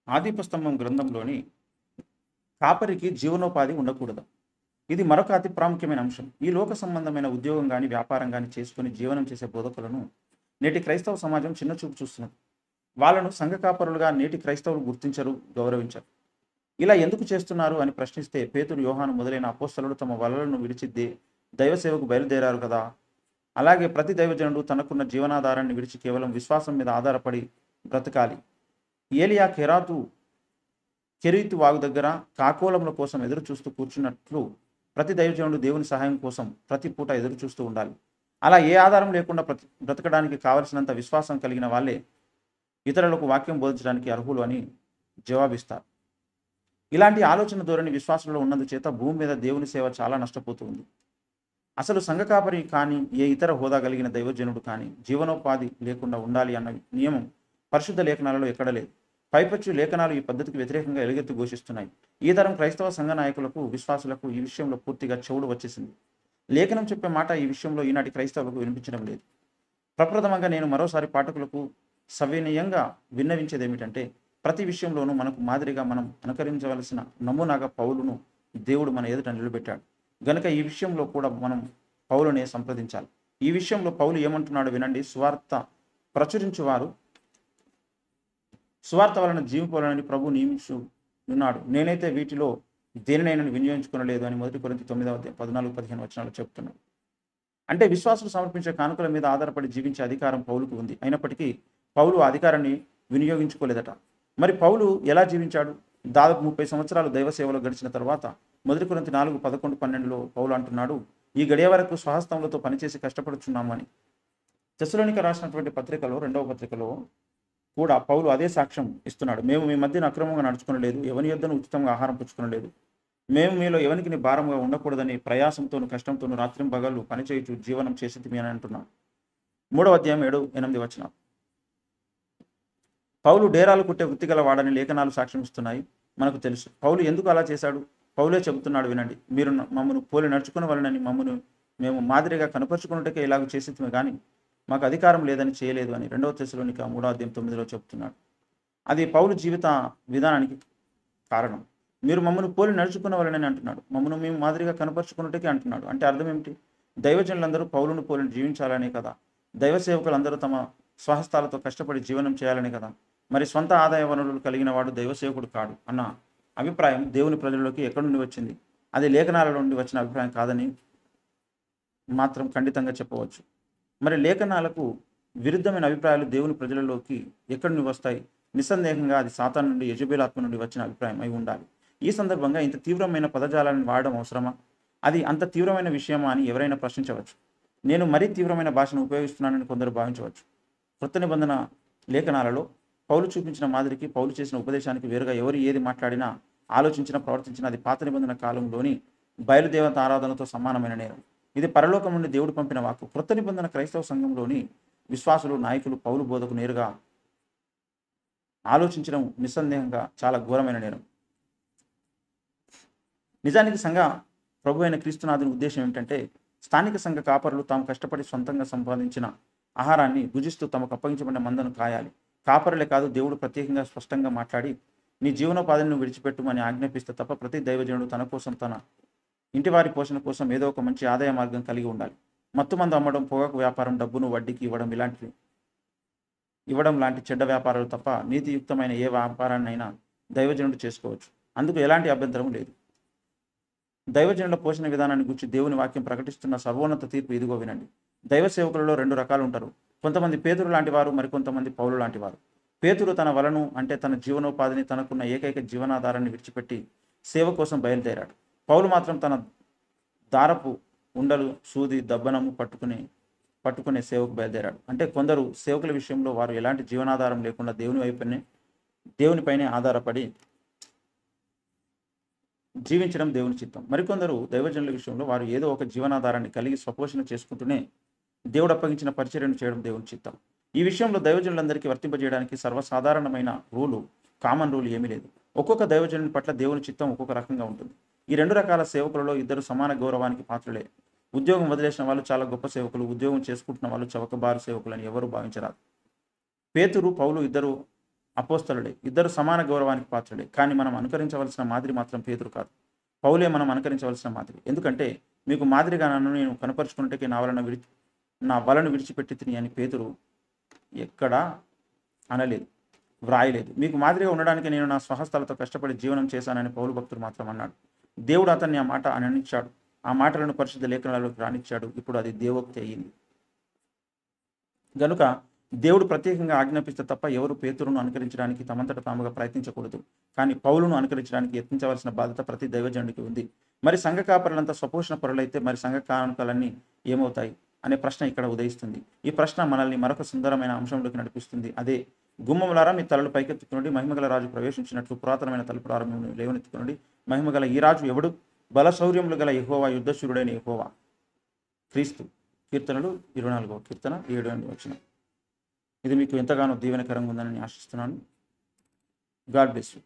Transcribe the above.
ఆదిపస్తంభం గ్రంథంలోని కాపరికి జీవనోపాధి ఉండకూడదు. ఇది మరొక అతి ప్రాముఖ్యమైన అంశం. ఈ లోక సంబంధమైన ఉద్యోగం గాని, వ్యాపారం గాని చేసుకొని జీవనం చేసే బోధకులను నేటి క్రైస్తవ సమాజం చిన్నచూపు చూస్తున్నది. వాళ్ళను సంఘ కాపరులుగా నేటి క్రైస్తవులు గుర్తించరు, గౌరవించరు. ఇలా ఎందుకు చేస్తున్నారు అని ప్రశ్నిస్తే పేతురు, యోహాను మొదలైన అపోస్తలులు తమ వలలను విడిచి దైవ సేవకు బయలుదేరారు కదా. అలాగే ప్రతి దైవజనుడు తనకున్న జీవనాధారాన్ని విడిచి కేవలం విశ్వాసం మీద ఆధారపడి బ్రతకాలి. ఏలియా కెరీతు వాగు దగ్గర కాకోలముల కోసం ఎదురు చూస్తూ కూర్చున్నట్లు ప్రతి దైవజనుడు దేవుని సహాయం కోసం ప్రతి పూట ఎదురు చూస్తూ ఉండాలి. అలా ఏ ఆధారం లేకుండా బ్రతకడానికి కావలసినంత విశ్వాసం కలిగిన వాళ్ళే ఇతరులకు వాక్యం బోధించడానికి అర్హులు అని జవాబిస్తారు. ఇలాంటి ఆలోచన ధోరణి విశ్వాసంలో ఉన్నందుచేత భూమి మీద దేవుని సేవ చాలా నష్టపోతుంది. అసలు సంఘ కాపరి కానీ ఏ ఇతర హోదా కలిగిన దైవజనుడు కానీ జీవనోపాధి లేకుండా ఉండాలి అన్న నియమం పరిశుద్ధ లేఖనాలలో ఎక్కడ లేదు. పైపచ్చు లేఖనాలు ఈ పద్ధతికి వ్యతిరేకంగా ఎలుగెత్తి ఘోషిస్తున్నాయి. ఈ తరం క్రైస్తవ సంఘ నాయకులకు, విశ్వాసులకు ఈ విషయంలో పూర్తిగా చెవుడు వచ్చేసింది. లేఖనం చెప్పే మాట ఈ విషయంలో ఈనాటి క్రైస్తవులకు వినిపించడం లేదు. ప్రప్రథమంగా నేను మరోసారి పాఠకులకు సవినయంగా విన్నవించేది ఏమిటంటే, ప్రతి విషయంలోనూ మనకు మాదిరిగా మనం అనుకరించవలసిన నమూనాగా పౌలును దేవుడు మన ఎదుట నిలబెట్టాడు. గనుక ఈ విషయంలో కూడా మనం పౌలునే సంప్రదించాలి. ఈ విషయంలో పౌలు ఏమంటున్నాడు వినండి. ప్రచురించువారు సువార్త వలన జీవిపోవాలని ప్రభు నియమించున్నాడు. నేనైతే వీటిలో దేనినైనా వినియోగించుకోలేదు అని 1 కొరింథీ 9:14-15 వచనాలు చెప్తున్నాడు. అంటే విశ్వాసులు సమర్పించే కానుకల మీద ఆధారపడి జీవించే అధికారం పౌలుకు ఉంది. అయినప్పటికీ పౌలు ఆ అధికారాన్ని వినియోగించుకోలేదట. మరి పౌలు ఎలా జీవించాడు? దాదాపు 30 సంవత్సరాలు దైవ సేవలో గడిచిన తర్వాత 1 కొరింథీ 4:11-12లో పౌలు అంటున్నాడు, ఈ గడియ వరకు స్వహస్తములతో పనిచేసి కష్టపడుచున్నాము అని. తెస్సలోనిక రాసినటువంటి పత్రికలో 2వ పత్రికలో కూడా పౌలు అదే సాక్ష్యం ఇస్తున్నాడు. మేము మీ మధ్యన అక్రమంగా నడుచుకునలేదు, ఎవని యొద్దను ఉచితంగా ఆహారం పుచ్చుకునలేదు, మేము మీలో ఎవరికి భారంగా ఉండకూడదని ప్రయాసంతోనూ కష్టంతోనూ రాత్రింబగళ్ళు పనిచేయచు జీవనం చేసేది అని అంటున్నాం. 3వ అధ్యాయం 7-8 వచనాలు. పౌలు డేరాలు కుట్టే వృత్తి గల వాడని లేఖనాలు సాక్ష్యం ఇస్తున్నాయి. మనకు తెలుసు పౌలు ఎందుకు అలా చేశాడు. పౌలే చెబుతున్నాడు వినండి. మీరు మమ్మను పోలి నడుచుకునే వలనని మేము మాదిరిగా కనపరుచుకున్నట్టుకే ఇలాగ చేసేది కానీ మాకు అధికారం లేదని చేయలేదు అని 2వ తెస్సలోనిక 3:9లో చెప్తున్నాడు. అది పౌలు జీవిత విధానానికి కారణం. మీరు మమ్మల్ని పోలి నడుచుకున్న వాళ్ళని అంటున్నాడు. మమ్మల్ని మేము మాదిరిగా కనపరుచుకున్నట్టుకే అంటున్నాడు. అంటే అర్థం ఏమిటి? దైవజనులందరూ పౌలును పోలిని జీవించాలనే కదా. దైవ సేవకులందరూ తమ స్వహస్తాలతో కష్టపడి జీవనం చేయాలనే కదా. మరి స్వంత ఆదాయ వనరులు కలిగిన వాడు దైవ సేవకుడు కాడు అన్న అభిప్రాయం దేవుని ప్రజల్లోకి ఎక్కడి నుండి వచ్చింది? అది లేఖనాల నుండి వచ్చిన అభిప్రాయం కాదని మాత్రం ఖండితంగా చెప్పవచ్చు. మరి లేఖనాలకు విరుద్ధమైన అభిప్రాయాలు దేవుని ప్రజలలోకి ఎక్కడి నుండి వస్తాయి? నిస్సందేహంగా అది సాతాను నుండి, యెజబెల్ ఆత్మ నుండి వచ్చిన అభిప్రాయం అయి ఉండాలి. ఈ సందర్భంగా ఇంత తీవ్రమైన పదజాలాన్ని వాడడం అవసరమా? అది అంత తీవ్రమైన విషయమా అని ఎవరైనా ప్రశ్నించవచ్చు. నేను మరీ తీవ్రమైన భాషను ఉపయోగిస్తున్నానని కొందరు భావించవచ్చు. క్రొత్త నిబంధన లేఖనాలలో పౌలు చూపించిన మాదిరికి, పౌలు చేసిన ఉపదేశానికి వేరుగా ఎవరు ఏది మాట్లాడినా, ఆలోచించినా, ప్రవర్తించినా అది పాత నిబంధన కాలంలోని బయలుదేవత ఆరాధనతో సమానమైన నేరం. ఇది పరలోకం నుండి దేవుడు పంపిన వాక్కు. క్రొత్త నిబంధన క్రైస్తవ సంఘంలోని విశ్వాసులు, నాయకులు పౌలు బోధకు నేరుగా ఆలోచించడం నిస్సందేహంగా చాలా ఘోరమైన నేరం. నిజానికి సంఘ ప్రభు అయిన క్రీస్తునాథుని ఉద్దేశం ఏమిటంటే, స్థానిక సంఘ కాపరులు తాము కష్టపడి సొంతంగా సంపాదించిన ఆహారాన్ని భుజిస్తూ తమకు అప్పగించబడిన మందను కాయాలి. కాపరులే కాదు, దేవుడు ప్రత్యేకంగా స్పష్టంగా మాట్లాడి నీ జీవనోపాధిని విడిచిపెట్టుమని ఆజ్ఞాపిస్తే తప్ప ప్రతి దైవజనుడు తన కోసం, తన ఇంటివారి పోషణ కోసం ఏదో ఒక మంచి ఆదాయ మార్గం కలిగి ఉండాలి. మత్తుమందు అమ్మడం, పొగాకు వ్యాపారం, డబ్బును వడ్డీకి ఇవ్వడం లాంటి చెడ్డ వ్యాపారాలు తప్ప నీతియుక్తమైన ఏ వ్యాపారాన్నైనా దైవజనుడు చేసుకోవచ్చు. అందుకు ఎలాంటి అభ్యంతరం లేదు. దైవజనుల పోషణ విధానాన్ని గురించి దేవుని వాక్యం ప్రకటిస్తున్న సర్వోన్నత తీర్పు ఇదిగో వినండి. దైవ సేవకులలో 2 రకాలు ఉంటారు. కొంతమంది పేతురు లాంటి వారు, మరికొంతమంది పౌలు లాంటి వారు. పేతురు తన వలను, అంటే తన జీవనోపాధిని, తనకున్న ఏకైక జీవనాధారాన్ని విడిచిపెట్టి సేవ కోసం బయలుదేరాడు. పౌలు మాత్రం తన దారపు ఉండలు, సూది, దబ్బనము పట్టుకునే సేవకు బయలుదేరాడు. అంటే కొందరు సేవకుల విషయంలో వారు ఎలాంటి జీవనాధారం లేకుండా దేవునిపైనే ఆధారపడి జీవించడం దేవుని చిత్తం. మరికొందరు దైవజనుల విషయంలో వారు ఏదో ఒక జీవనాధారాన్ని కలిగి స్వపోషణ చేసుకుంటూనే దేవుడు అప్పగించిన పరిచర్యను చేయడం దేవుని చిత్తం. ఈ విషయంలో దైవజనులందరికీ వర్తింపజేయడానికి సర్వసాధారణమైన కామన్ రూల్ ఏమీ లేదు. ఒక్కొక్క దైవజనుని పట్ల దేవుని చిత్తం ఒక్కొక్క రకంగా ఉంటుంది. ఈ 2 రకాల సేవకులలో ఇద్దరు సమాన గౌరవానికి పాత్రలే. ఉద్యోగం వదిలేసిన వాళ్ళు చాలా గొప్ప సేవకులు, ఉద్యోగం చేసుకుంటున్న వాళ్ళు చవకబారు సేవకులు అని ఎవరు భావించరాదు. పేతురు, పౌలు ఇద్దరు అపోస్తలుడే, ఇద్దరు సమాన గౌరవానికి పాత్రుడే. కానీ మనం అనుకరించవలసిన మాదిరి మాత్రం పేతురు కాదు. పౌలే మనం అనుకరించవలసిన మాదిరి. ఎందుకంటే మీకు మాదిరిగా నన్ను నేను కనపరుచుకున్నట్టుకే నా వలను విడిచిపెట్టి తిని అని పేతురు ఎక్కడా అనలేదు, వ్రాయలేదు. మీకు మాదిరిగా ఉండడానికి నేను నా స్వహస్తాలతో కష్టపడి జీవనం చేశానని పౌలు భక్తుడు మాత్రం అన్నాడు. దేవుడు అతన్ని ఆ మాట అననిచ్చాడు. ఆ మాటలను పరిశుద్ధ లేఖనాలకు రానిచ్చాడు. ఇప్పుడు అది దేవోక్తి అయ్యింది. గనుక దేవుడు ప్రత్యేకంగా ఆజ్ఞాపిస్తే తప్ప ఎవరు పేతురును అనుకరించడానికి తమంతట తాముగా ప్రయత్నించకూడదు. కానీ పౌలును అనుకరించడానికి యత్నించవలసిన బాధ్యత ప్రతి దైవజనుడికి ఉంది. మరి సంఘ కాపరులంతా స్వపోషణ పరులైతే మరి సంఘ కానుకలన్నీ ఏమవుతాయి అనే ప్రశ్న ఇక్కడ ఉదయిస్తుంది. ఈ ప్రశ్న మనల్ని మరొక సుందరమైన అంశంలోకి నడిపిస్తుంది. అదే, గుమ్మములారా మీ తలలు పైకెత్తుకునండి, మహిమగల రాజు ప్రవేశించినట్లు పురాతనమైన తలుపు ప్రారంభం లేవనెత్తుకునండి. మహిమగల ఈ రాజు ఎవడు? బలశౌర్యములు గల యెహోవా, యుద్ధశూరుడైన యెహోవా. క్రీస్తు. కీర్తనలు 24వ కీర్తన 7వ వచనం. ఇది మీకు ఎంతగానో దీవెనకరంగా ఉందని ఆశిస్తున్నాను. God bless you.